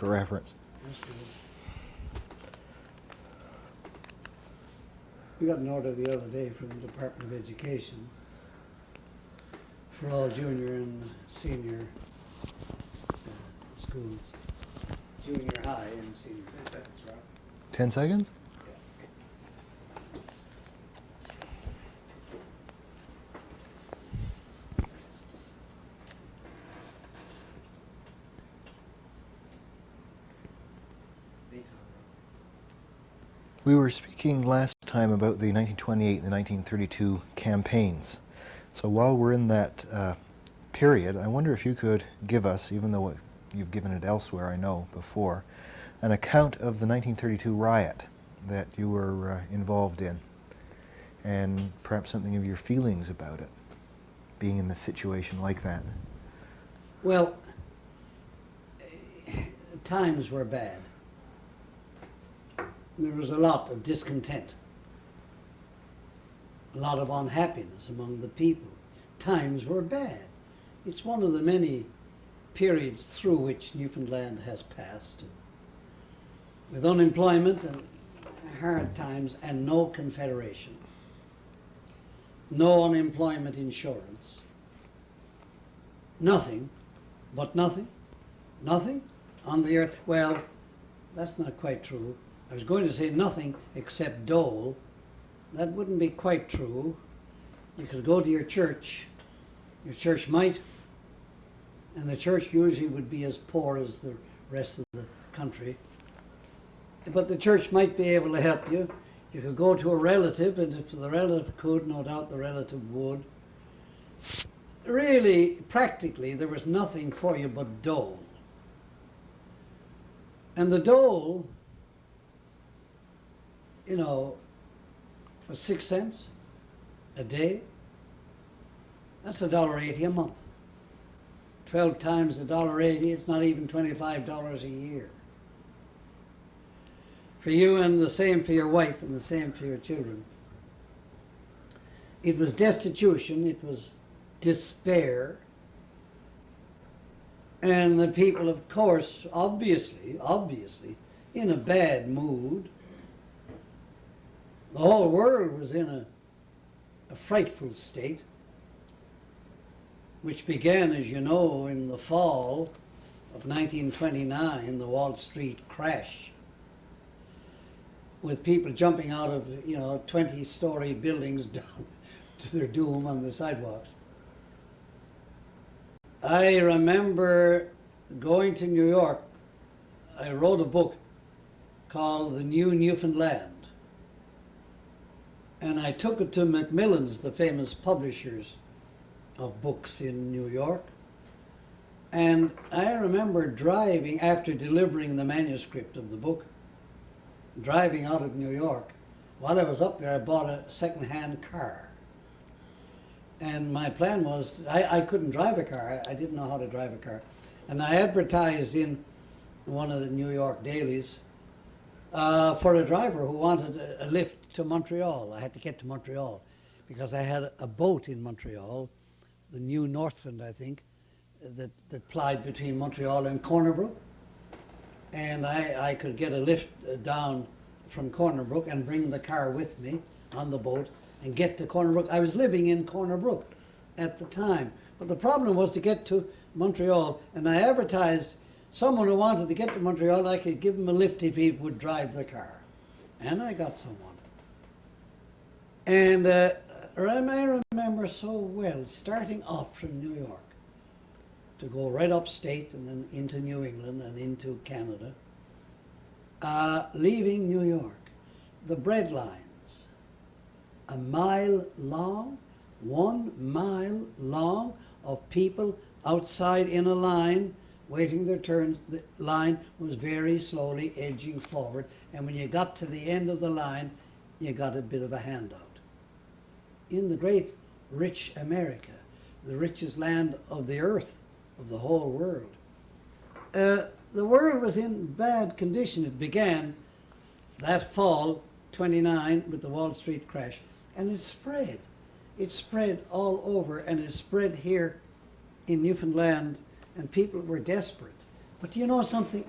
for reference. We got an order the other day from the Department of Education for all junior and senior schools. Junior high and senior. 10 seconds, Rob. 10 seconds? We were speaking last time about the 1928 and the 1932 campaigns. So while we're in that period, I wonder if you could give us, even though you've given it elsewhere, I know, before, an account of the 1932 riot that you were involved in, and perhaps something of your feelings about it, being in a situation like that. Well, times were bad. There was a lot of discontent, a lot of unhappiness among the people. Times were bad. It's one of the many periods through which Newfoundland has passed, with unemployment and hard times and no confederation, no unemployment insurance, nothing but nothing on the earth. Well, that's not quite true. I was going to say nothing except dole. That wouldn't be quite true. You could go to your church might, and the church usually would be as poor as the rest of the country. But the church might be able to help you. You could go to a relative, and if the relative could, no doubt the relative would. Really, practically, there was nothing for you but dole. And the dole, you know, was 6 cents a day. That's $1.80 a month. 12 times $1.80, it's not even $25 a year. For you, and the same for your wife, and the same for your children. It was destitution, it was despair. And the people, of course, obviously, in a bad mood. The whole world was in a frightful state, which began, as you know, in the fall of 1929, the Wall Street crash, with people jumping out of, 20-story buildings down to their doom on the sidewalks. I remember going to New York. I wrote a book called The New Newfoundland. And I took it to Macmillan's, the famous publishers of books in New York. And I remember driving, after delivering the manuscript of the book, driving out of New York. While I was up there, I bought a second-hand car. And my plan was, I couldn't drive a car. I didn't know how to drive a car. And I advertised in one of the New York dailies for a driver who wanted a lift to Montreal. I had to get to Montreal because I had a boat in Montreal, the New Northland, I think, that plied between Montreal and Corner Brook. And I could get a lift down from Corner Brook and bring the car with me on the boat and get to Corner Brook. I was living in Corner Brook at the time. But the problem was to get to Montreal, and I advertised someone who wanted to get to Montreal, I could give him a lift if he would drive the car. And I got someone. And I remember so well, starting off from New York, to go right upstate and then into New England and into Canada, leaving New York, the bread lines, 1 mile long, 1 mile long of people outside in a line, waiting their turns. The line was very slowly edging forward, and when you got to the end of the line, you got a bit of a handout. In the great rich America, the richest land of the earth, of the whole world, the world was in bad condition. It began that fall, 29, with the Wall Street crash, and it spread. It spread all over, and it spread here in Newfoundland, and people were desperate. But do you know something?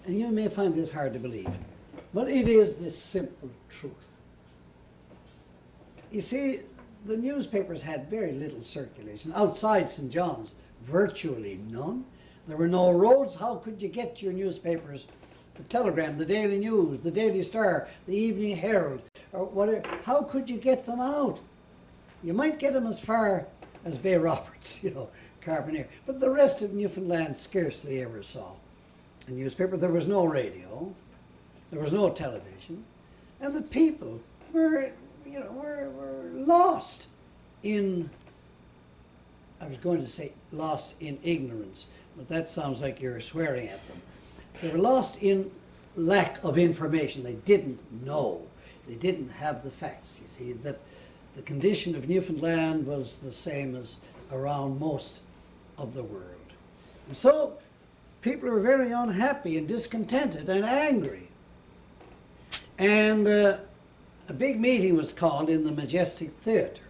and you may find this hard to believe, but it is the simple truth. You see, the newspapers had very little circulation. Outside St. John's, virtually none. There were no roads. How could you get your newspapers? The Telegram, the Daily News, the Daily Star, the Evening Herald, or whatever. How could you get them out? You might get them as far as Bay Roberts, Carbonear. But the rest of Newfoundland scarcely ever saw a newspaper. There was no radio. There was no television. And the people were lost in, I was going to say lost in ignorance, but that sounds like you're swearing at them. They were lost in lack of information. They didn't know. They didn't have the facts. You see, that the condition of Newfoundland was the same as around most of the world. And so people were very unhappy and discontented and angry. And a big meeting was called in the Majestic Theatre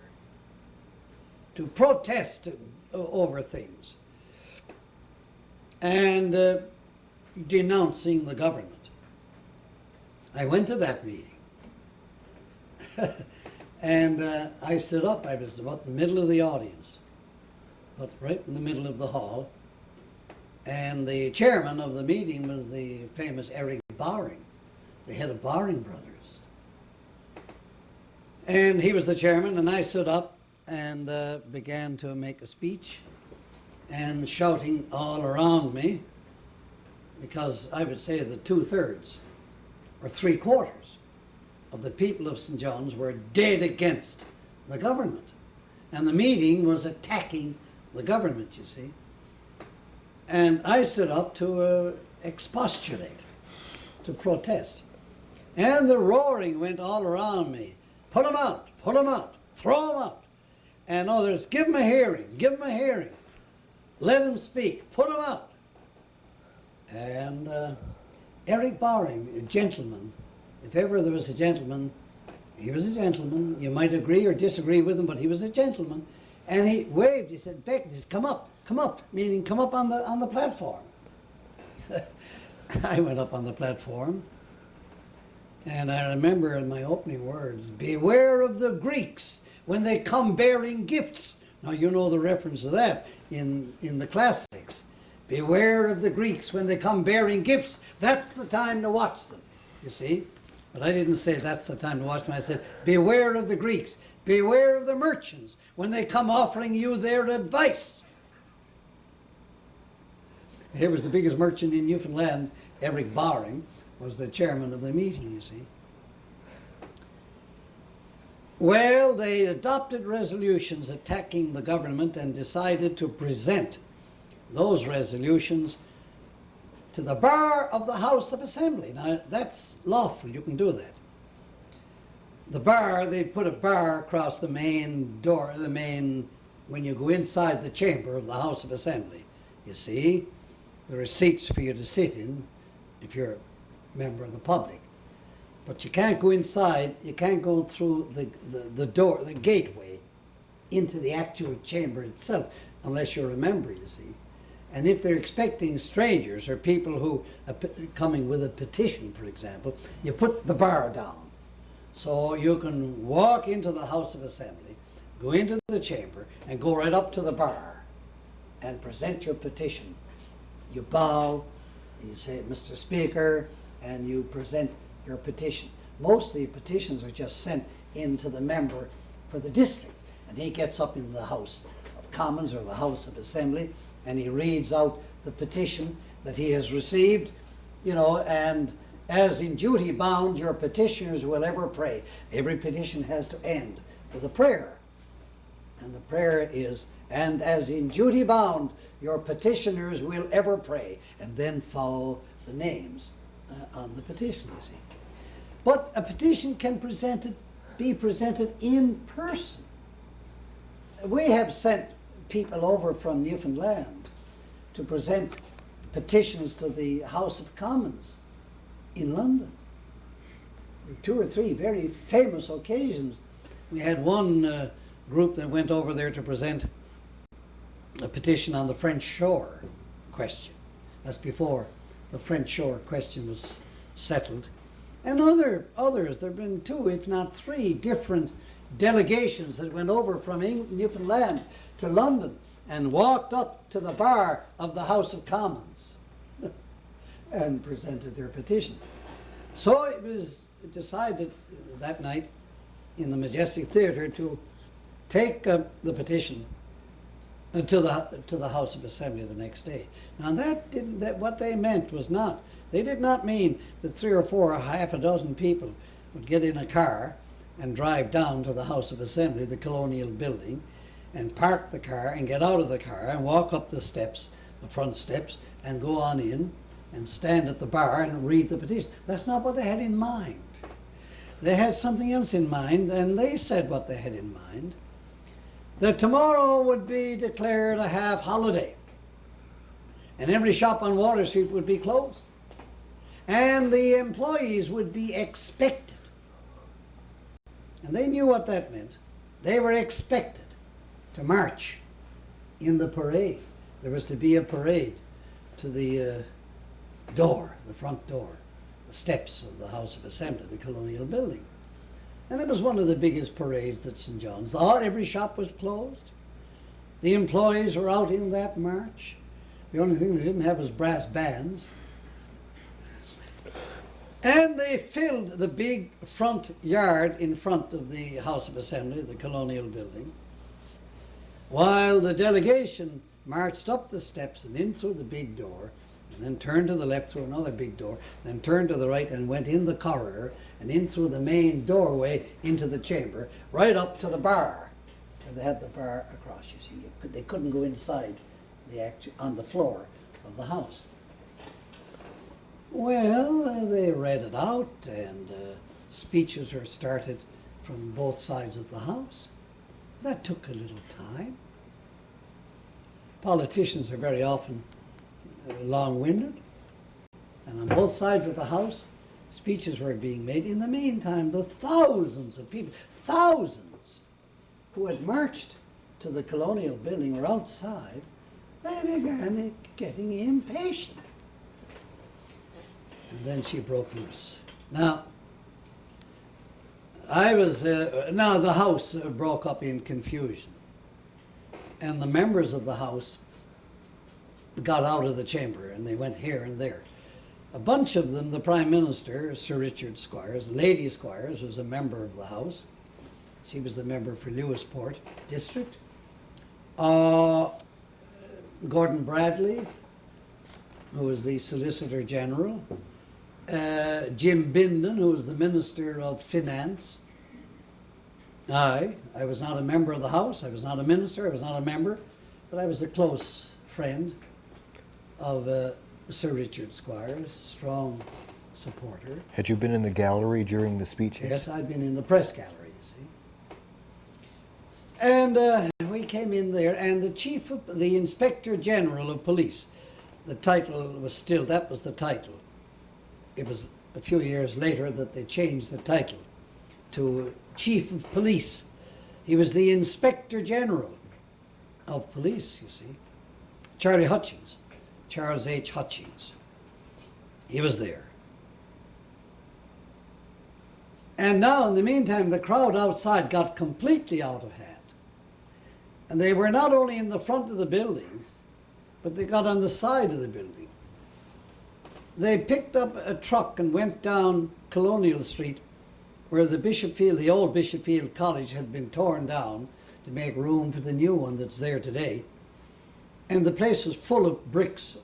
to protest over things and denouncing the government. I went to that meeting. And I stood up. I was about the middle of the audience, but right in the middle of the hall. And the chairman of the meeting was the famous Eric Bowring, the head of Bowring Brothers. And he was the chairman, and I stood up and began to make a speech and shouting all around me, because I would say that 2/3 or 3/4 of the people of St. John's were dead against the government. And the meeting was attacking the government, you see. And I stood up to expostulate, to protest. And the roaring went all around me. Put them out, throw them out. And others, give them a hearing, let them speak, put them out. And Eric Bowring, a gentleman, if ever there was a gentleman, he was a gentleman. You might agree or disagree with him, but he was a gentleman. And he waved, he said, Beck, he said, come up, meaning come up on the platform. I went up on the platform, and I remember in my opening words, beware of the Greeks when they come bearing gifts. Now you know the reference to that in the classics. Beware of the Greeks when they come bearing gifts. That's the time to watch them, you see. But I didn't say that's the time to watch them. I said, beware of the Greeks. Beware of the merchants when they come offering you their advice. Here was the biggest merchant in Newfoundland, Eric Bowring, was the chairman of the meeting, you see. Well, they adopted resolutions attacking the government and decided to present those resolutions to the bar of the House of Assembly. Now, that's lawful, you can do that. The bar, they put a bar across the main door, when you go inside the chamber of the House of Assembly. You see, there are seats for you to sit in if you're a member of the public. But you can't go inside, you can't go through the door, the gateway, into the actual chamber itself, unless you're a member, you see. And if they're expecting strangers or people who are coming with a petition, for example, you put the bar down. So you can walk into the House of Assembly, go into the chamber, and go right up to the bar and present your petition. You bow, and you say, Mr. Speaker, and you present your petition. Mostly petitions are just sent into the member for the district, and he gets up in the House of Commons or the House of Assembly, and he reads out the petition that he has received, and as in duty bound, your petitioners will ever pray. Every petition has to end with a prayer. And the prayer is, and as in duty bound, your petitioners will ever pray. And then follow the names on the petition, you see. But a petition can be presented in person. We have sent people over from Newfoundland to present petitions to the House of Commons in London. 2 or 3 very famous occasions. We had one group that went over there to present a petition on the French shore question. That's before the French shore question was settled. And others, there have been 2, if not 3, different delegations that went over from Newfoundland to London and walked up to the bar of the House of Commons and presented their petition. So it was decided that night in the Majestic Theatre to take the petition to the House of Assembly the next day. Now what they meant was not, they did not mean that 3 or 4 or half a dozen people would get in a car and drive down to the House of Assembly, the colonial building, and park the car and get out of the car and walk up the steps, the front steps, and go on in and stand at the bar and read the petition. That's not what they had in mind. They had something else in mind, and they said what they had in mind, that tomorrow would be declared a half holiday, and every shop on Water Street would be closed, and the employees would be expected. And they knew what that meant. They were expected to march in the parade. There was to be a parade to the door, the front door, the steps of the House of Assembly, the colonial building. And it was one of the biggest parades at St. John's. Every shop was closed. The employees were out in that march. The only thing they didn't have was brass bands. And they filled the big front yard in front of the House of Assembly, the colonial building, while the delegation marched up the steps and in through the big door, and then turned to the left through another big door, then turned to the right and went in the corridor and in through the main doorway into the chamber, right up to the bar. And they had the bar across, you see. They couldn't go inside on the floor of the house. Well, they read it out, and speeches were started from both sides of the house. That took a little time. Politicians are very often long-winded, and on both sides of the house, speeches were being made. In the meantime, the thousands of people, thousands, who had marched to the colonial building were outside. They began getting impatient. And then she broke loose. Now, the house broke up in confusion. And the members of the house got out of the chamber and they went here and there. A bunch of them, the Prime Minister, Sir Richard Squires, Lady Squires was a member of the house. She was the member for Lewisport District. Gordon Bradley, who was the Solicitor General. Jim Bindon, who was the Minister of Finance. I was not a member of the House, I was not a minister, I was not a member, but I was a close friend of Sir Richard Squires, strong supporter. Had you been in the gallery during the speeches? Yes, I'd been in the press gallery, you see. And we came in there, and the Inspector General of Police, the title was still, that was the title. It was a few years later that they changed the title to Chief of Police. He was the Inspector General of Police, you see. Charles H. Hutchings. He was there. And now, in the meantime, the crowd outside got completely out of hand. And they were not only in the front of the building, but they got on the side of the building. They picked up a truck and went down Colonial Street, where the old Bishopfield College had been torn down to make room for the new one that's there today. And the place was full of bricks,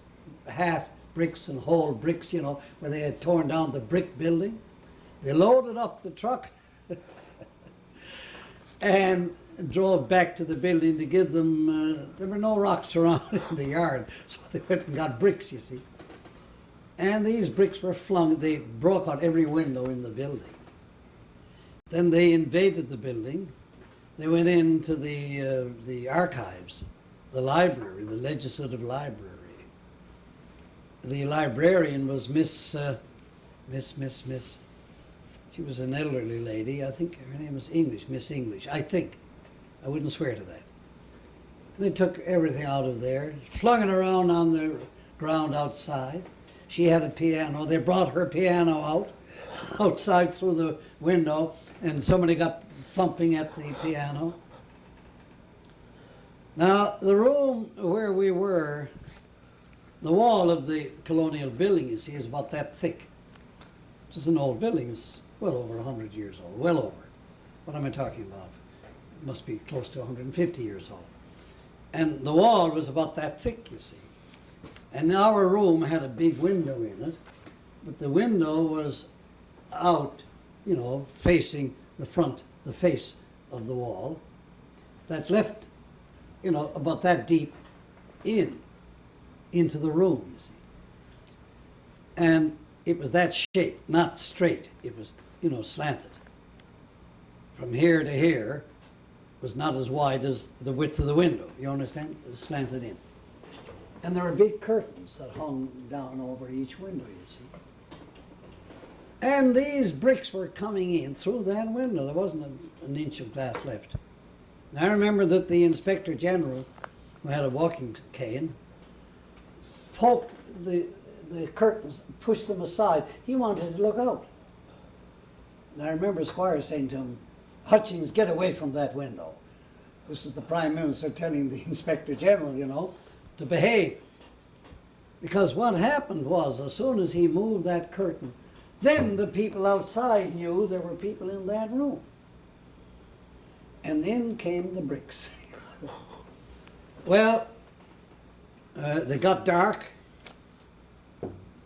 half bricks and whole bricks, where they had torn down the brick building. They loaded up the truck and drove back to the building to give them, there were no rocks around in the yard, so they went and got bricks, you see. And these bricks were flung, they broke out every window in the building. Then they invaded the building. They went into the archives, the library, the legislative library. The librarian was Miss. She was an elderly lady. I think her name was English, Miss English, I think. I wouldn't swear to that. They took everything out of there, flung it around on the ground outside. She had a piano. They brought her piano out, outside through the window, and somebody got thumping at the piano. Now, the room where we were, the wall of the colonial building, you see, is about that thick. It's an old building. It's well over 100 years old, well over. What am I talking about? It must be close to 150 years old. And the wall was about that thick, you see. And our room had a big window in it, but the window was out, you know, facing the front, the face of the wall. That left, you know, about that deep into the room, you see. And it was that shape, not straight. It was, you know, slanted. From here to here was not as wide as the width of the window. You understand? It was slanted in. And there were big curtains that hung down over each window, you see. And these bricks were coming in through that window. There wasn't an inch of glass left. And I remember that the Inspector General, who had a walking cane, poked the curtains, pushed them aside. He wanted to look out. And I remember Squire saying to him, "Hutchings, get away from that window." This is the Prime Minister telling the Inspector General, you know, to behave. Because what happened was, as soon as he moved that curtain, then the people outside knew there were people in that room. And then came the bricks. Well, they got dark.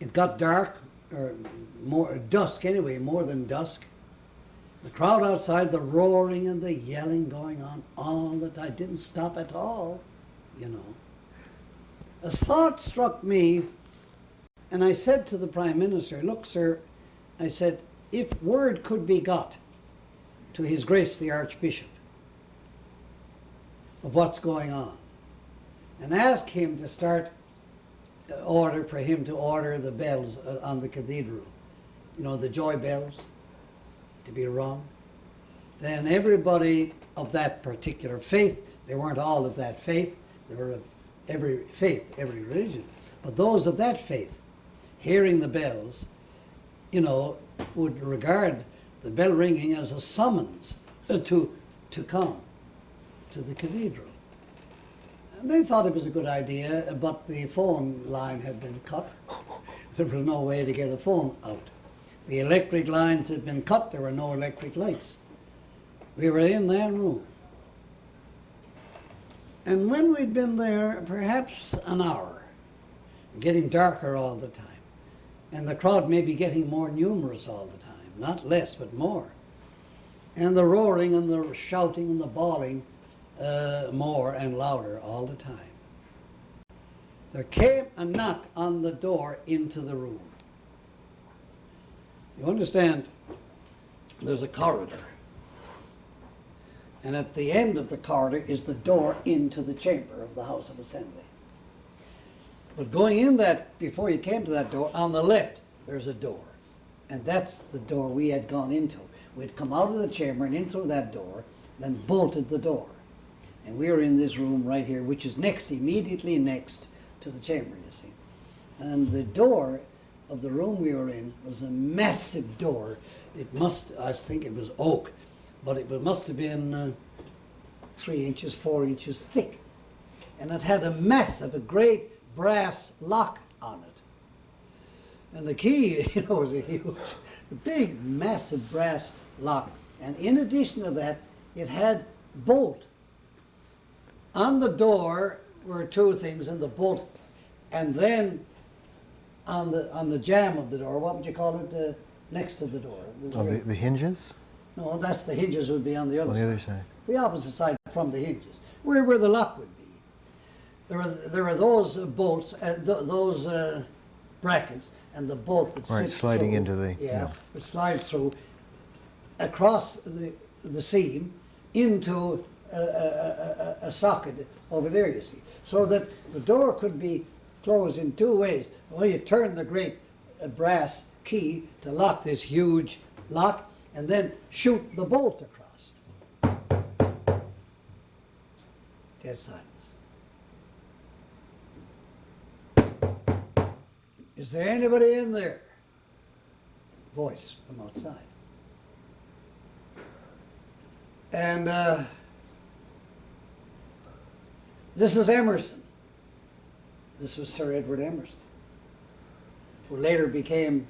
It got dark, or more dusk anyway, more than dusk. The crowd outside, the roaring and the yelling going on all the time, didn't stop at all, you know. A thought struck me, and I said to the Prime Minister, "Look, sir," I said, "if word could be got to His Grace the Archbishop of what's going on, and ask him to start for him to order the bells on the cathedral, you know, the joy bells, to be rung, then everybody of that particular faith, they weren't all of that faith, they were of every faith, every religion, but those of that faith, hearing the bells, you know, would regard the bell ringing as a summons to come to the cathedral." And they thought it was a good idea, but the phone line had been cut. There was no way to get a phone out. The electric lines had been cut. There were no electric lights. We were in that room. And when we'd been there perhaps an hour, getting darker all the time, and the crowd maybe getting more numerous all the time, not less, but more, and the roaring and the shouting and the bawling more and louder all the time, there came a knock on the door into the room. You understand, there's a corridor, and at the end of the corridor is the door into the chamber of the House of Assembly. But going in that, before you came to that door, on the left, there's a door. And that's the door we had gone into. We'd come out of the chamber and in through that door, then bolted the door. And we were in this room right here, which is next, immediately next to the chamber, you see. And the door of the room we were in was a massive door. It must, I think it was oak, but it must have been 3 inches, 4 inches thick. And it had a great brass lock on it. And the key, you know, was a big, massive brass lock. And in addition to that, it had bolt. On the door were two things, and the bolt, and then on the jamb of the door, what would you call it, next to the door? The hinges? No, that's the hinges would be on the other side. On the other side. The opposite side from the hinges, where the lock would be. There were those bolts, those brackets, and the bolt would slip sliding through, into the would slide through across the seam into a socket over there, you see, so that the door could be closed in two ways. Well, you turn the great brass key to lock this huge lock, and then shoot the bolt across. Dead silence. Is there anybody in there? Voice from outside. And this is Emerson. This was Sir Edward Emerson, who later became,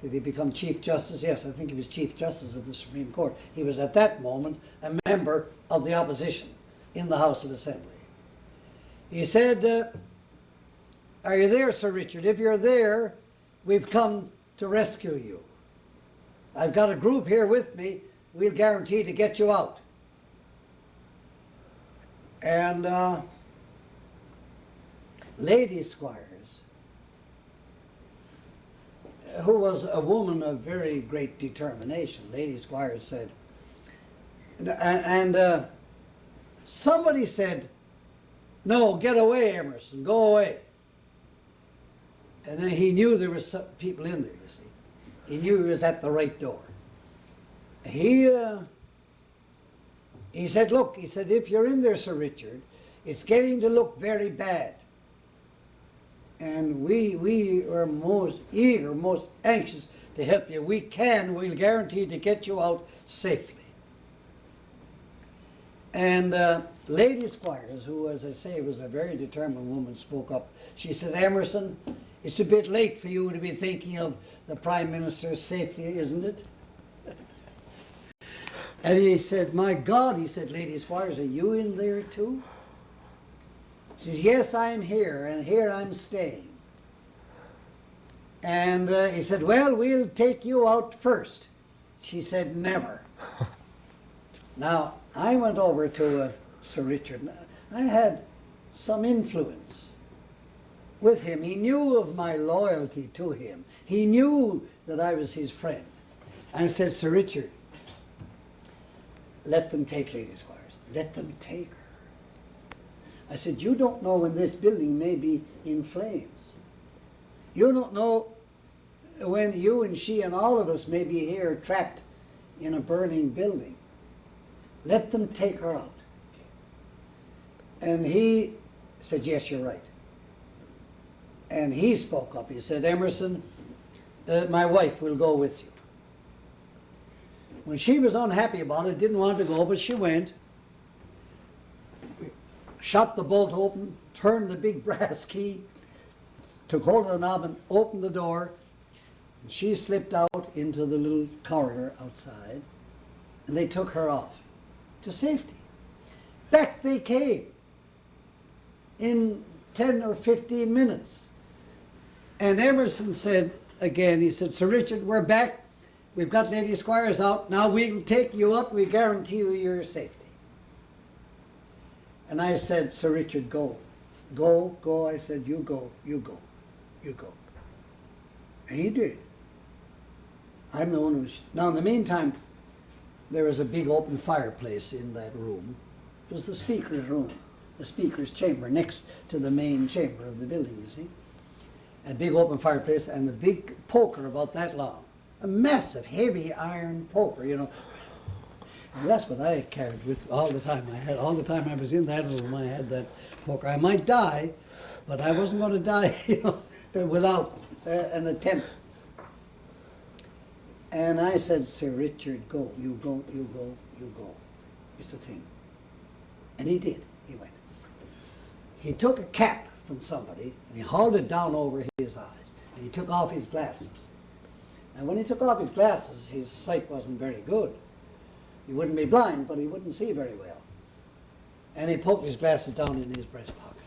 did he become Chief Justice? Yes, I think he was Chief Justice of the Supreme Court. He was at that moment a member of the opposition in the House of Assembly. He said, are you there, Sir Richard? If you're there, we've come to rescue you. I've got a group here with me. We'll guarantee to get you out. And Lady Squires, who was a woman of very great determination, Lady Squires said, and somebody said, no, get away, Emerson, go away. And then he knew there were some people in there, you see. He knew he was at the right door. He said, look, he said, if you're in there, Sir Richard, it's getting to look very bad. And we are most eager, most anxious to help you. We'll guarantee to get you out safely. And Lady Squires, who, as I say, was a very determined woman, spoke up. She said, Emerson, it's a bit late for you to be thinking of the Prime Minister's safety, isn't it? And he said, my God, he said, Lady Squires, are you in there too? She says, yes, I'm here, and here I'm staying. And he said, well, we'll take you out first. She said, never. Now, I went over to Sir Richard. I had some influence with him. He knew of my loyalty to him. He knew that I was his friend. And I said, Sir Richard, let them take Lady Squires. Let them take her. I said, you don't know when this building may be in flames. You don't know when you and she and all of us may be here trapped in a burning building. Let them take her out. And he said, yes, you're right. And he spoke up. He said, Emerson, my wife will go with you. When she was unhappy about it, didn't want to go, but she went, shut the bolt open, turned the big brass key, took hold of the knob and opened the door, and she slipped out into the little corridor outside, and they took her off to safety. Back they came in 10 or 15 minutes. And Emerson said again, he said, Sir Richard, we're back. We've got Lady Squires out. Now we'll take you up. We guarantee you your safety. And I said, Sir Richard, go. Go, go. I said, you go, you go, you go. And he did. I'm the one who's... Now, in the meantime, there was a big open fireplace in that room. It was the speaker's room, the speaker's chamber, next to the main chamber of the building, you see. A big open fireplace and the big poker about that long. A massive, heavy iron poker, you know. And that's what I carried with all the time. All the time I was in that room, I had that poker. I might die, but I wasn't going to die, you know, without an attempt. And I said, Sir Richard, go, you go, you go, you go. It's the thing. And he did. He went. He took a cap from somebody, and he hauled it down over his eyes, and he took off his glasses. And when he took off his glasses, his sight wasn't very good. He wouldn't be blind, but he wouldn't see very well. And he poked his glasses down in his breast pocket.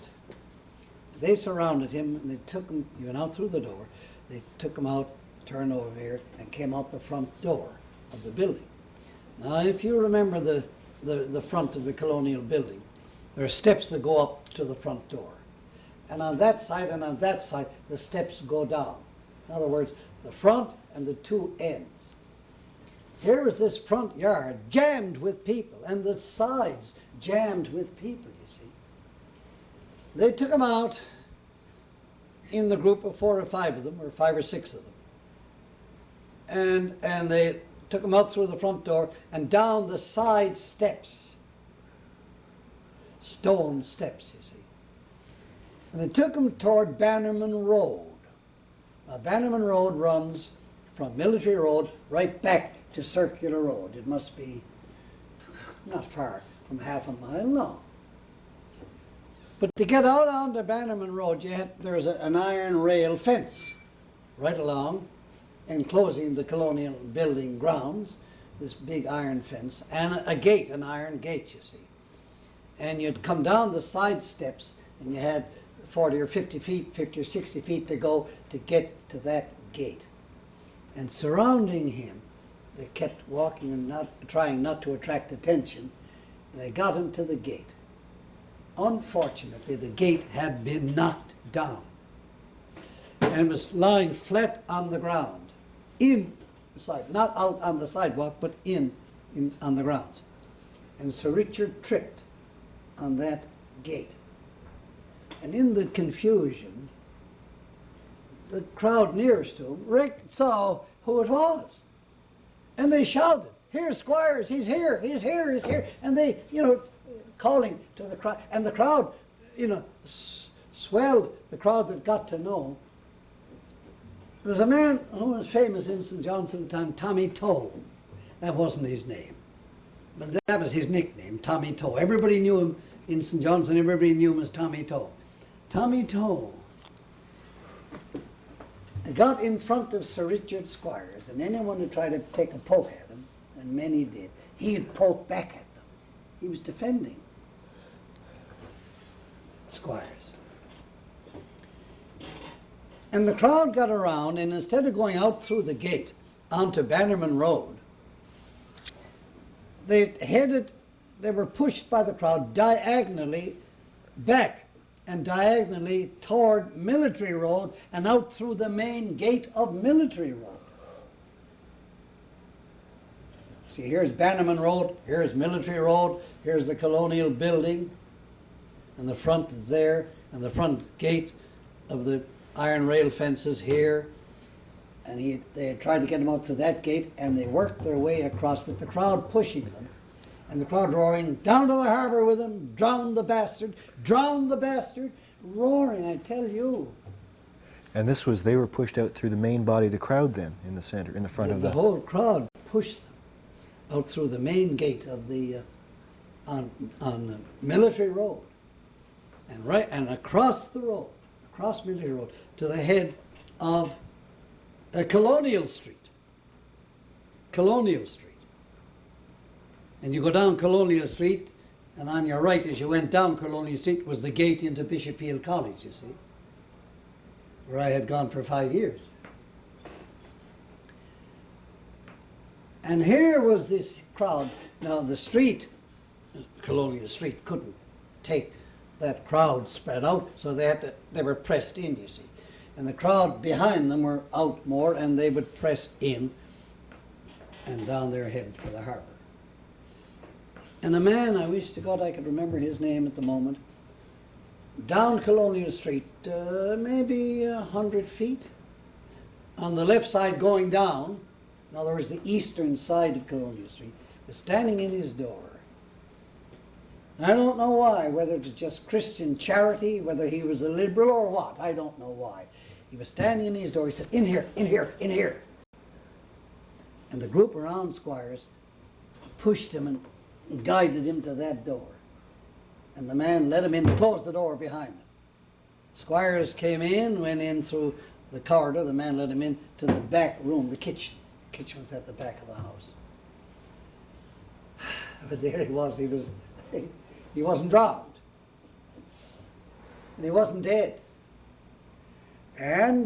They surrounded him, and they took him, he went out through the door, they took him out, turned over here, and came out the front door of the building. Now, if you remember the front of the colonial building, there are steps that go up to the front door. And on that side and on that side, the steps go down. In other words, the front and the two ends. Here was this front yard jammed with people, and the sides jammed with people, you see. They took them out in the group of 4 or 5 of them, or 5 or 6 of them. And they took them out through the front door and down the side steps. Stone steps, you see. And they took them toward Bannerman Road. Bannerman Road runs from Military Road right back to Circular Road. It must be not far from half a mile long. But to get out onto Bannerman Road, there's an iron rail fence right along, enclosing the colonial building grounds, this big iron fence, and a gate, an iron gate, you see. And you'd come down the side steps, and you had 40 or 50 feet, 50 or 60 feet to go to get to that gate. And surrounding him, they kept walking and trying not to attract attention, and they got him to the gate. Unfortunately, the gate had been knocked down, and it was lying flat on the ground, in the side, not out on the sidewalk, but on the ground. And Sir Richard tripped on that gate. And in the confusion, the crowd nearest to him saw who it was. And they shouted, "Here's Squires, he's here, he's here, he's here." And they, calling to the crowd. And the crowd, swelled, the crowd that got to know. There was a man who was famous in St. John's at the time, Tommy Toe. That wasn't his name, but that was his nickname, Tommy Toe. Everybody knew him in St. John's, and everybody knew him as Tommy Toe. Tommy Toe got in front of Sir Richard Squires, and anyone who tried to take a poke at him, and many did, he'd poke back at them. He was defending Squires. And the crowd got around, and instead of going out through the gate onto Bannerman Road, they were pushed by the crowd diagonally back and diagonally toward Military Road and out through the main gate of Military Road. See, here's Bannerman Road, here's Military Road, here's the colonial building, and the front is there, and the front gate of the iron rail fences here. And they had tried to get them out to that gate, and they worked their way across with the crowd pushing them, and the crowd roaring, "Down to the harbour with him, drown the bastard, roaring, I tell you. And they were pushed out through the main body of the crowd then, in the center, in the front of the... The whole crowd pushed them out through the main gate of the, on the Military Road, and across the road, across Military Road, to the head of Colonial Street. Colonial Street. And you go down Colonial Street, and on your right as you went down Colonial Street was the gate into Bishopfield College, you see, where I had gone for 5 years. And here was this crowd. Now the street, Colonial Street, couldn't take that crowd spread out, so they were pressed in, you see. And the crowd behind them were out more, and they would press in, and down there headed for the harbour. And a man, I wish to God I could remember his name at the moment, down Colonial Street, maybe 100 feet, on the left side going down, in other words, the eastern side of Colonial Street, was standing in his door. I don't know why, whether it was just Christian charity, whether he was a liberal or what, I don't know why. He was standing in his door, he said, "In here, in here, in here." And the group around Squires pushed him and guided him to that door. And the man let him in, closed the door behind him. Squires came in, went in through the corridor, the man let him in to the back room, the kitchen. The kitchen was at the back of the house. But there he was, he wasn't drowned. And he wasn't dead. And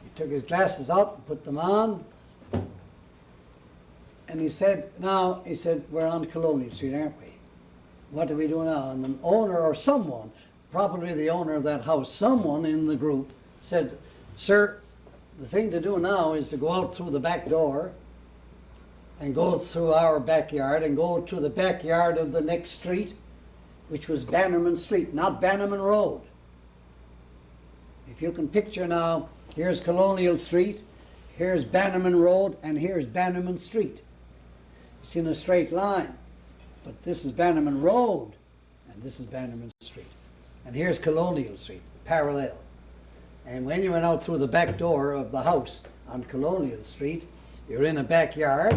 he took his glasses out and put them on. And he said, "We're on Colonial Street, aren't we? What do we do now?" And the owner or someone, probably the owner of that house, someone in the group said, "Sir, the thing to do now is to go out through the back door and go through our backyard and go to the backyard of the next street, which was Bannerman Street, not Bannerman Road." If you can picture now, here's Colonial Street, here's Bannerman Road, and here's Bannerman Street. It's in a straight line, but this is Bannerman Road, and this is Bannerman Street. and here's Colonial Street, parallel. And when you went out through the back door of the house on Colonial Street, you're in a backyard,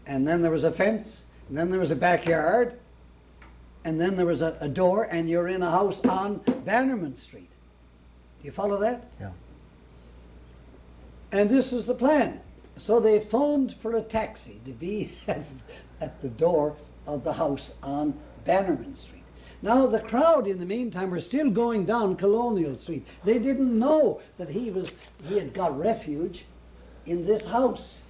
and then there was a fence, and then there was a backyard, and then there was a door, and you're in a house on Bannerman Street. Do you follow that? Yeah. And this was the plan. So they phoned for a taxi to be at the door of the house on Bannerman Street. Now the crowd in the meantime were still going down Colonial Street. They didn't know that he had got refuge in this house.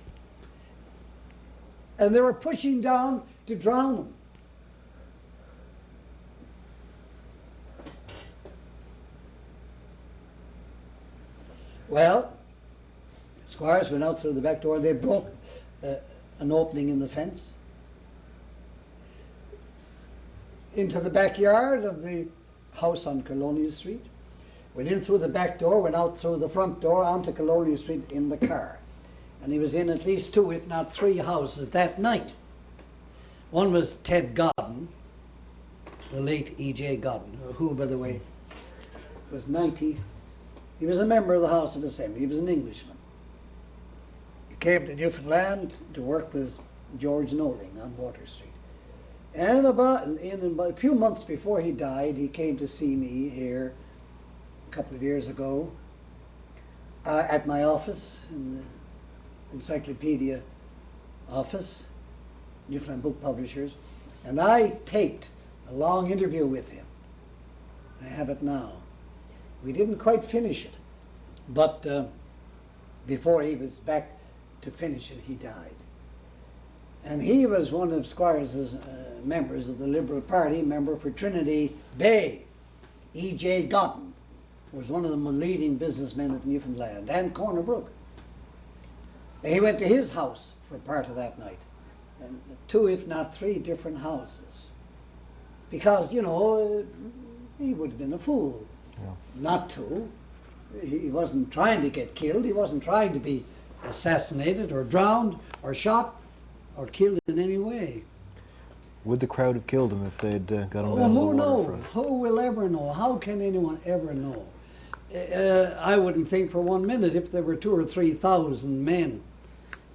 And they were pushing down to drown him. Well, squires went out through the back door. They broke an opening in the fence into the backyard of the house on Colonial Street. Went in through the back door, went out through the front door onto Colonial Street in the car. And he was in at least 2, if not 3 houses that night. One was Ted Godden, the late E.J. Godden, who, by the way, was 90. He was a member of the House of Assembly. He was an Englishman. He came to Newfoundland to work with George Noling on Water Street. And about a few months before he died, he came to see me here a couple of years ago at my office in the encyclopedia office, Newfoundland Book Publishers, and I taped a long interview with him. I have it now. We didn't quite finish it, but before he was back to finish it, he died. And he was one of Squires' members of the Liberal Party, member for Trinity Bay. E.J. Godden was one of the leading businessmen of Newfoundland, and Corner Brook. He went to his house for part of that night, and 2, if not 3 different houses. Because, you know, he would have been a fool not to. He wasn't trying to get killed. He wasn't trying to be assassinated or drowned or shot or killed in any way. Would the crowd have killed him if they'd got him down Oh, the who knows? waterfront? Who will ever know? How can anyone ever know? I wouldn't think for 1 minute if there were 2,000 or 3,000 men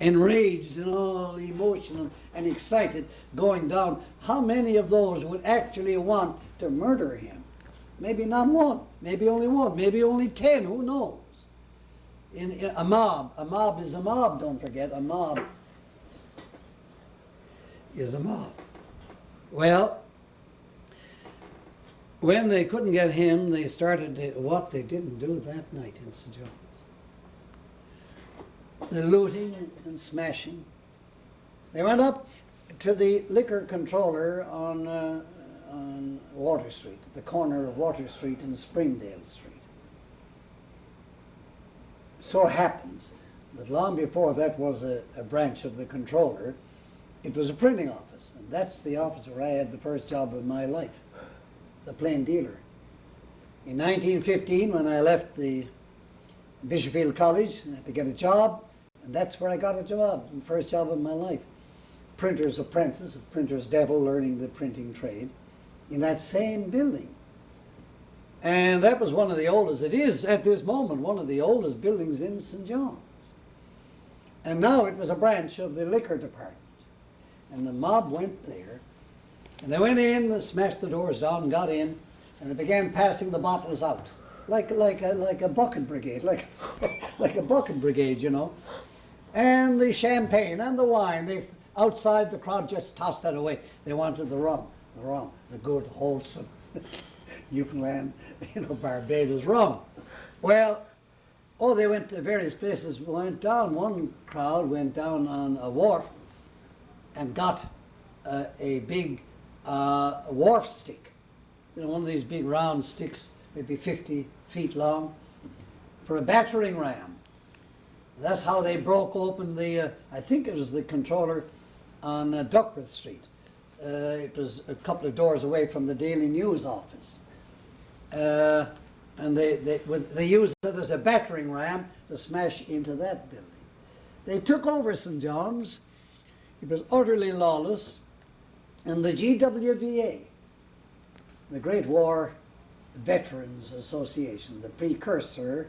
enraged and all emotional and excited going down, how many of those would actually want to murder him? Maybe not 1, maybe only 1, maybe only 10, who knows? In a mob is a mob, don't forget, a mob is a mob. Well, when they couldn't get him, they started what they didn't do that night in St. John's. The looting and smashing. They went up to the liquor controller on Water Street, at the corner of Water Street and Springdale Street. So happens that long before that was a branch of the controller, it was a printing office, and that's the office where I had the first job of my life, the plain dealer. In 1915, when I left the Bishopfield College, I had to get a job, and that's where I got a job, the first job of my life. Printer's apprentice, printer's devil, learning the printing trade, in that same building. And that was one of the oldest, it is at this moment, one of the oldest buildings in St. John's. And now it was a branch of the liquor department. And the mob went there, and they went in, they smashed the doors down and got in, and they began passing the bottles out, like a bucket brigade, like a bucket brigade, you know. And the champagne and the wine, outside the crowd just tossed that away. They wanted the rum, the good, wholesome Newfoundland, Barbados rum. Well, they went to various places, went down. One crowd went down on a wharf and got a big wharf stick, one of these big round sticks, maybe 50 feet long, for a battering ram. That's how they broke open the, I think it was the controller on Duckworth Street. It was a couple of doors away from the Daily News office. And they used it as a battering ram to smash into that building. They took over St. John's. It was utterly lawless. And the GWVA, the Great War Veterans Association, the precursor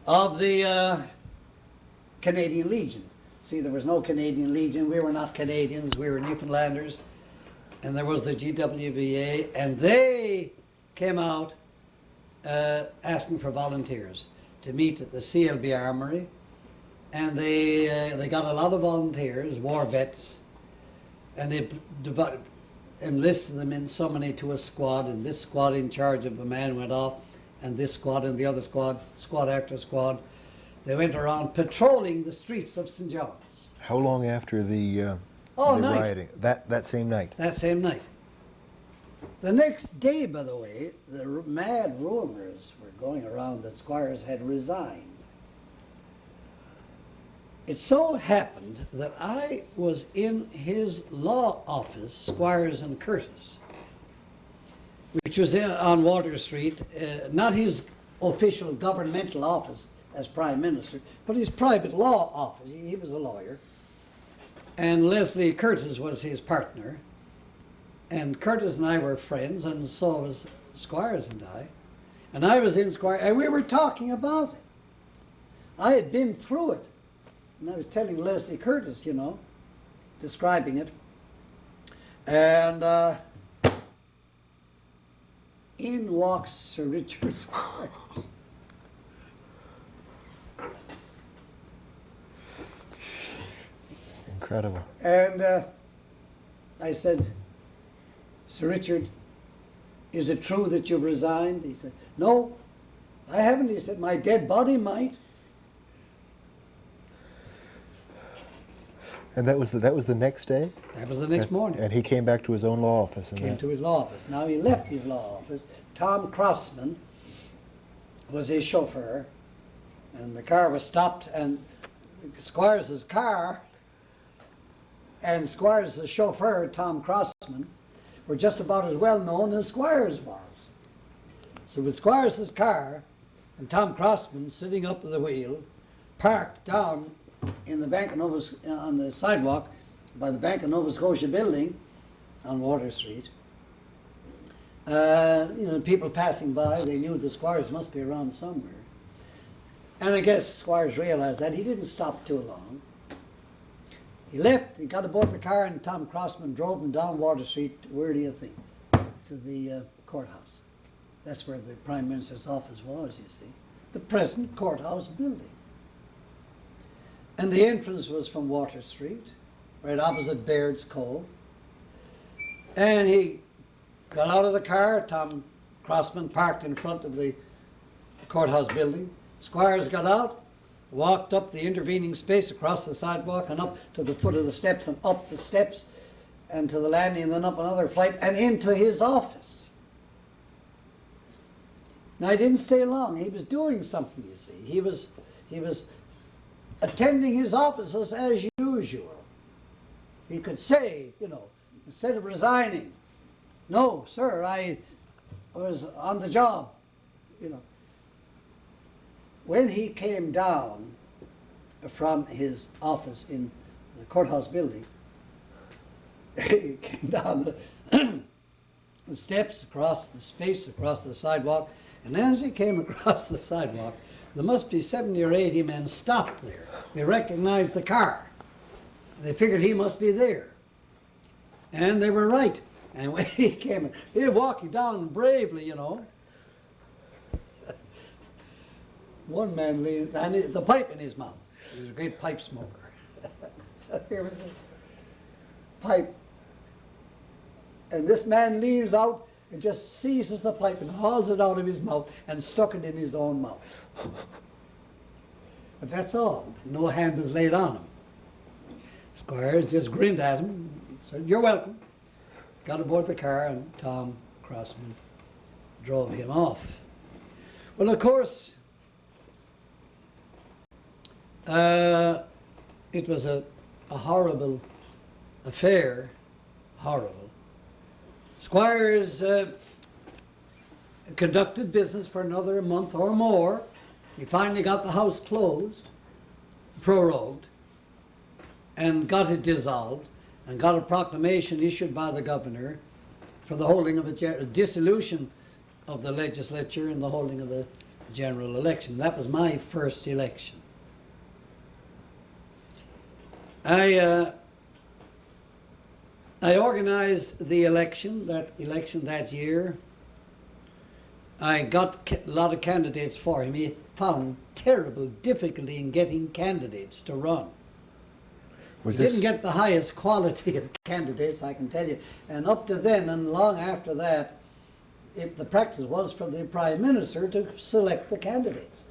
of the Canadian Legion. See, there was no Canadian Legion. We were not Canadians. We were Newfoundlanders. And there was the GWVA, and they came out asking for volunteers to meet at the CLB Armory. And they got a lot of volunteers, war vets, and they enlisted them in so many to a squad, and this squad in charge of a man went off, and this squad and the other squad, squad after squad. They went around patrolling the streets of St. John's. How long after the Night. rioting? That same night? That same night. The next day, by the way, the mad rumors were going around that Squires had resigned. It so happened that I was in his law office, Squires and Curtis, which was on Water Street, not his official governmental office as Prime Minister, but his private law office. He was a lawyer. And Leslie Curtis was his partner. And Curtis and I were friends, and so was Squires and I. And I was in Squires, and we were talking about it. I had been through it. And I was telling Leslie Curtis, you know, describing it. And in walks Sir Richard Squires. Incredible. And I said, Sir Richard, is it true that you've resigned? He said, no, I haven't. He said, my dead body might. And that was the next day? That was the next morning. And he came back to his own law office. Came to his law office. Now he left his law office. Tom Crossman was his chauffeur, and the car was stopped, and Squires' car and Squires' chauffeur, Tom Crossman, were just about as well known as Squires was. So with Squires' car and Tom Crossman sitting up at the wheel, parked down in the Bank of Nova, on the sidewalk by the Bank of Nova Scotia building on Water Street, you know, people passing by, they knew the Squires must be around somewhere. And I guess Squires realized that. He didn't stop too long. He left, he got aboard the car, and Tom Crossman drove him down Water Street. Where do you think? To the courthouse. That's where the Prime Minister's office was, you see. The present courthouse building. And the entrance was from Water Street, right opposite Baird's Cove. And he got out of the car. Tom Crossman parked in front of the courthouse building. Squires got out, walked up the intervening space across the sidewalk and up to the foot of the steps and up the steps and to the landing and then up another flight and into his office. Now, he didn't stay long. He was doing something, you see. He was attending his offices as usual. He could say, you know, instead of resigning, no, sir, I was on the job, you know. When he came down from his office in the courthouse building, he came down the steps, across the space, across the sidewalk, and as he came across the sidewalk, there must be 70 or 80 men stopped there. They recognized the car. They figured he must be there. And they were right. And when he came, he was walking down bravely, you know. One man leaned, and the pipe in his mouth. He was a great pipe smoker. Here was his pipe. And this man leaves out and just seizes the pipe and hauls it out of his mouth and stuck it in his own mouth. But that's all. No hand was laid on him. Squires just grinned at him, said, "You're welcome." Got aboard the car, and Tom Crossman drove him off. Well, of course, it was a horrible affair, horrible. Squires conducted business for another month or more. He finally got the House closed, prorogued, and got it dissolved, and got a proclamation issued by the governor for the holding of a dissolution of the legislature in the holding of a general election. That was my first election. I organized the election that year. I got a lot of candidates for him. He found terrible difficulty in getting candidates to run. He didn't get the highest quality of candidates, I can tell you. And up to then and long after that, the practice was for the Prime Minister to select the candidates.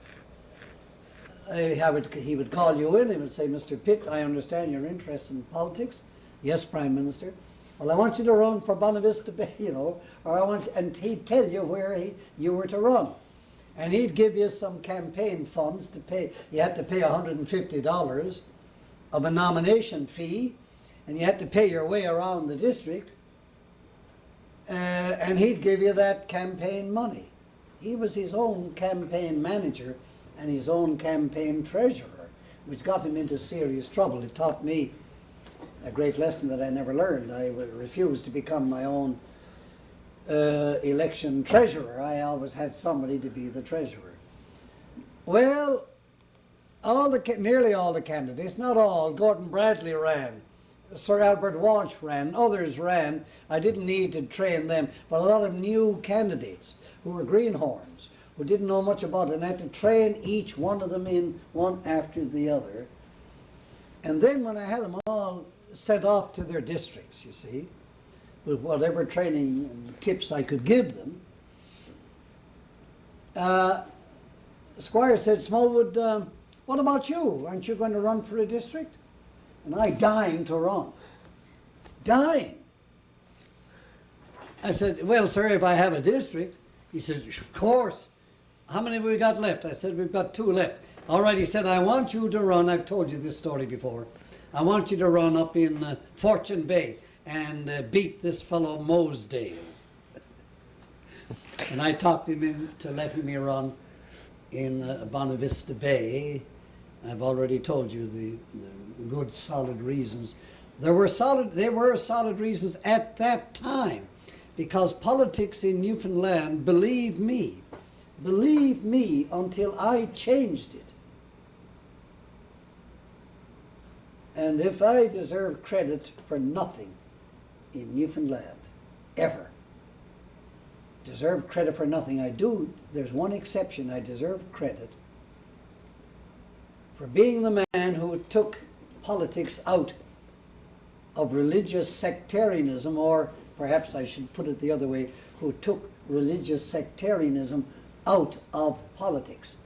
He would call you in, he would say, Mr. Pitt, I understand your interest in politics. Yes, Prime Minister. Well, I want you to run for Bonavista Bay, and he'd tell you where you were to run. And he'd give you some campaign funds to pay. You had to pay $150 of a nomination fee, and you had to pay your way around the district, and he'd give you that campaign money. He was his own campaign manager and his own campaign treasurer, which got him into serious trouble. It taught me a great lesson that I never learned. I refused to become my own election treasurer. I always had somebody to be the treasurer. Well, nearly all the candidates, not all. Gordon Bradley ran. Sir Albert Walsh ran. Others ran. I didn't need to train them. But a lot of new candidates who were greenhorns, who didn't know much about it, and I had to train each one of them in one after the other. And then when I had them all sent off to their districts, you see, with whatever training and tips I could give them, Squire said, Smallwood, what about you? Aren't you going to run for a district? And I dying to run. Dying. I said, well, sir, if I have a district. He said, of course. How many have we got left? I said, we've got 2 left. All right, he said, I want you to run. I've told you this story before. I want you to run up in Fortune Bay and beat this fellow Mosedale. And I talked him into letting me run in Bonavista Bay. I've already told you the good, solid reasons. They were solid reasons at that time, because politics in Newfoundland, believe me, until I changed it. And if I deserve credit for nothing in Newfoundland, ever, deserve credit for nothing, I do. There's one exception. I deserve credit for being the man who took politics out of religious sectarianism, or perhaps I should put it the other way, who took religious sectarianism out of politics.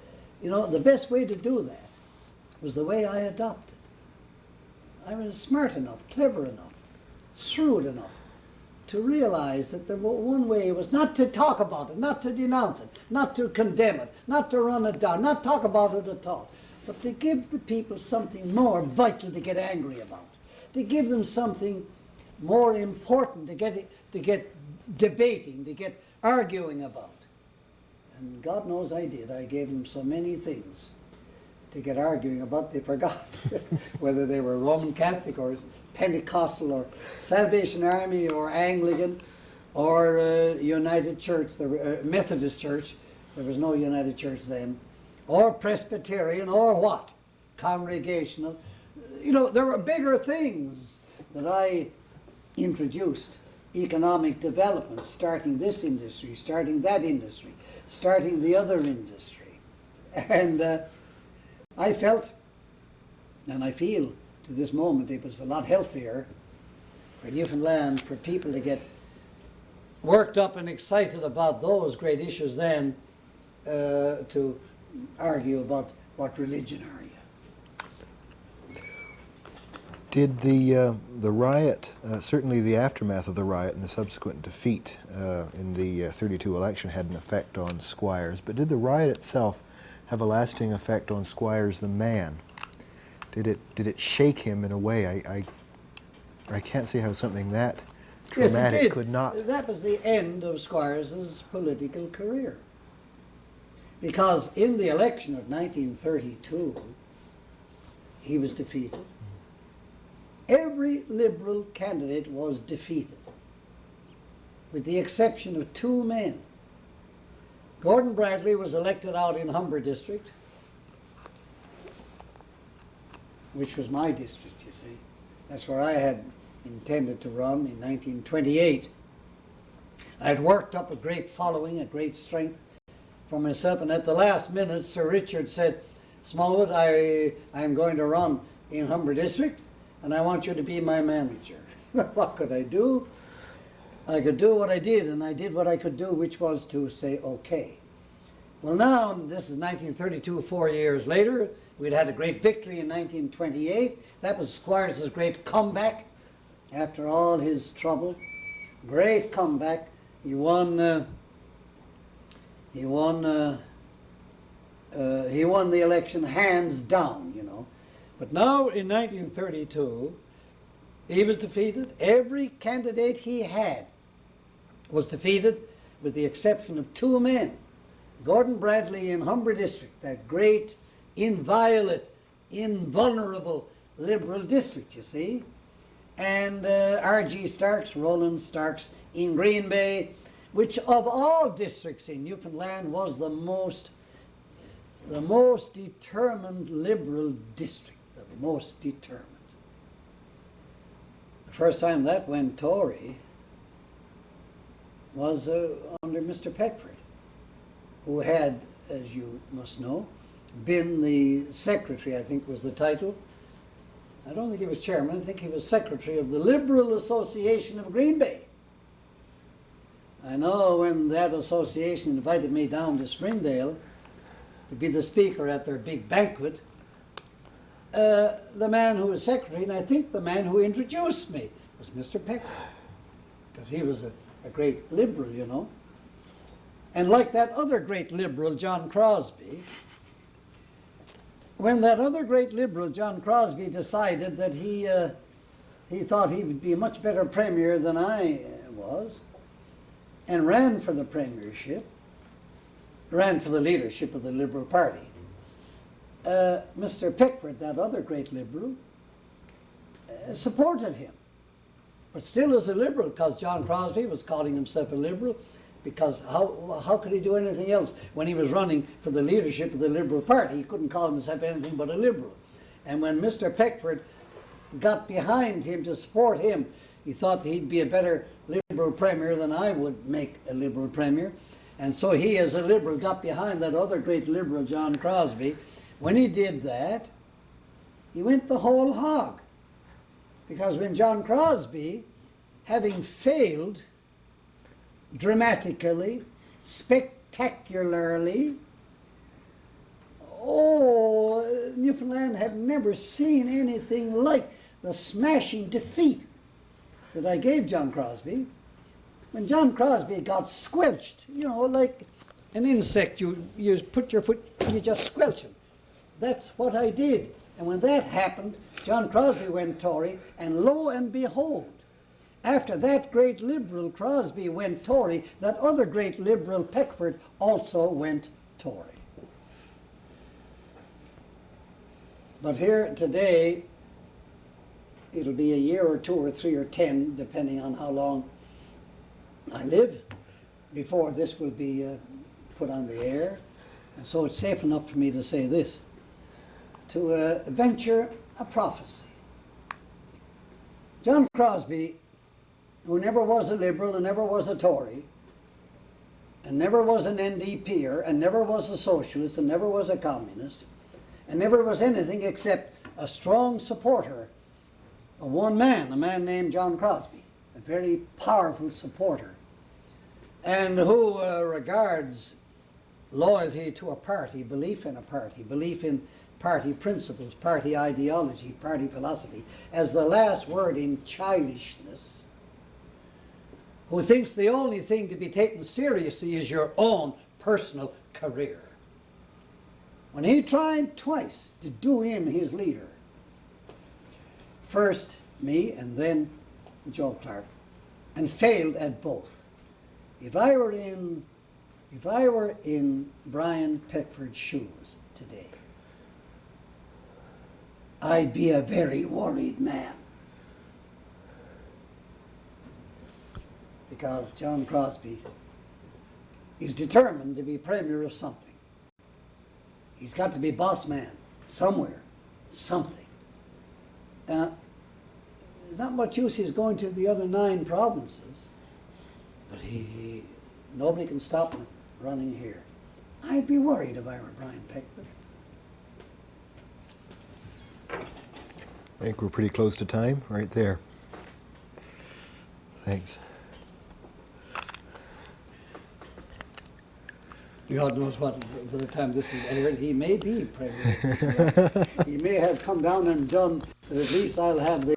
You know, the best way to do that was the way I adopted. I was smart enough, clever enough, shrewd enough to realize that the one way was not to talk about it, not to denounce it, not to condemn it, not to run it down, not talk about it at all, but to give the people something more vital to get angry about, to give them something more important to get debating, to get arguing about. And God knows I did. I gave them so many things to get arguing about, they forgot whether they were Roman Catholic or Pentecostal or Salvation Army or Anglican or United Church, the Methodist Church. There was no United Church then. Or Presbyterian, or what? Congregational. You know, there were bigger things that I introduced. Economic development, starting this industry, starting that industry, starting the other industry. And I felt, and I feel to this moment, it was a lot healthier for Newfoundland, for people to get worked up and excited about those great issues than to argue about what religion are you. Did the riot, certainly the aftermath of the riot and the subsequent defeat in the 32 election had an effect on Squires, but did the riot itself have a lasting effect on Squires the man? Did it shake him in a way? I can't see how something that traumatic yes, it did. Could not. That was the end of Squires' political career. Because in the election of 1932, he was defeated. Every Liberal candidate was defeated, with the exception of 2 men. Gordon Bradley was elected out in Humber District, which was my district, you see. That's where I had intended to run in 1928. I had worked up a great following, a great strength for myself, and at the last minute, Sir Richard said, Smallwood, I'm going to run in Humber District, and I want you to be my manager. What could I do? I could do what I did, and I did what I could do, which was to say, okay. Well, now, this is 1932, 4 years later. We'd had a great victory in 1928. That was Squires' great comeback after all his trouble. Great comeback. He won the election hands down, you know. But now in 1932, he was defeated. Every candidate he had was defeated, with the exception of two men. Gordon Bradley in Humber District, that great, inviolate, invulnerable Liberal district, you see. And R.G. Starks, Roland Starks in Green Bay, which of all districts in Newfoundland was the most determined Liberal district, the most determined. The first time that went Tory was under Mr. Peckford, who had, as you must know, been the secretary, I think was the title. I don't think he was chairman, I think he was secretary of the Liberal Association of Green Bay. I know when that association invited me down to Springdale to be the speaker at their big banquet, the man who was secretary, and I think the man who introduced me, was Mr. Peckford, because he was a great Liberal, you know. And like that other great Liberal, John Crosby, when that other great Liberal, John Crosby, decided that he thought he would be a much better premier than I was, and ran for the premiership, ran for the leadership of the Liberal Party, Mr. Pickford, that other great Liberal, supported him. But still as a Liberal, because John Crosby was calling himself a Liberal, because how could he do anything else when he was running for the leadership of the Liberal Party? He couldn't call himself anything but a Liberal. And when Mr. Peckford got behind him to support him, he thought he'd be a better Liberal Premier than I would make a Liberal Premier. And so he, as a Liberal, got behind that other great Liberal, John Crosby. When he did that, he went the whole hog. Because when John Crosby, having failed dramatically, spectacularly, Newfoundland had never seen anything like the smashing defeat that I gave John Crosby. When John Crosby got squelched, you know, like an insect, you put your foot, you just squelch him. That's what I did. And when that happened, John Crosby went Tory, and lo and behold, after that great Liberal Crosby went Tory, that other great Liberal Peckford also went Tory. But here today, it'll be a year or 2 or 3 or 10, depending on how long I live, before this will be put on the air. And so it's safe enough for me to say this, to venture a prophecy. John Crosby, who never was a Liberal and never was a Tory, and never was an NDPer, and never was a socialist, and never was a communist, and never was anything except a strong supporter of one man, a man named John Crosby, a very powerful supporter, and who regards loyalty to a party, belief in party principles, party ideology, party philosophy, as the last word in childishness, who thinks the only thing to be taken seriously is your own personal career. When he tried twice to do in his leader, first me and then Joe Clark, and failed at both. If I were in Brian Peckford's shoes today, I'd be a very worried man. Because John Crosby He's determined to be premier of something. He's got to be boss man somewhere, something. There's not much use he's going to the other 9 provinces, but nobody can stop him running here. I'd be worried if I were Brian Pickford. I think we're pretty close to time right there. Thanks. God knows what, by the time this is aired, he may be president. He may have come down and done, but at least I'll have the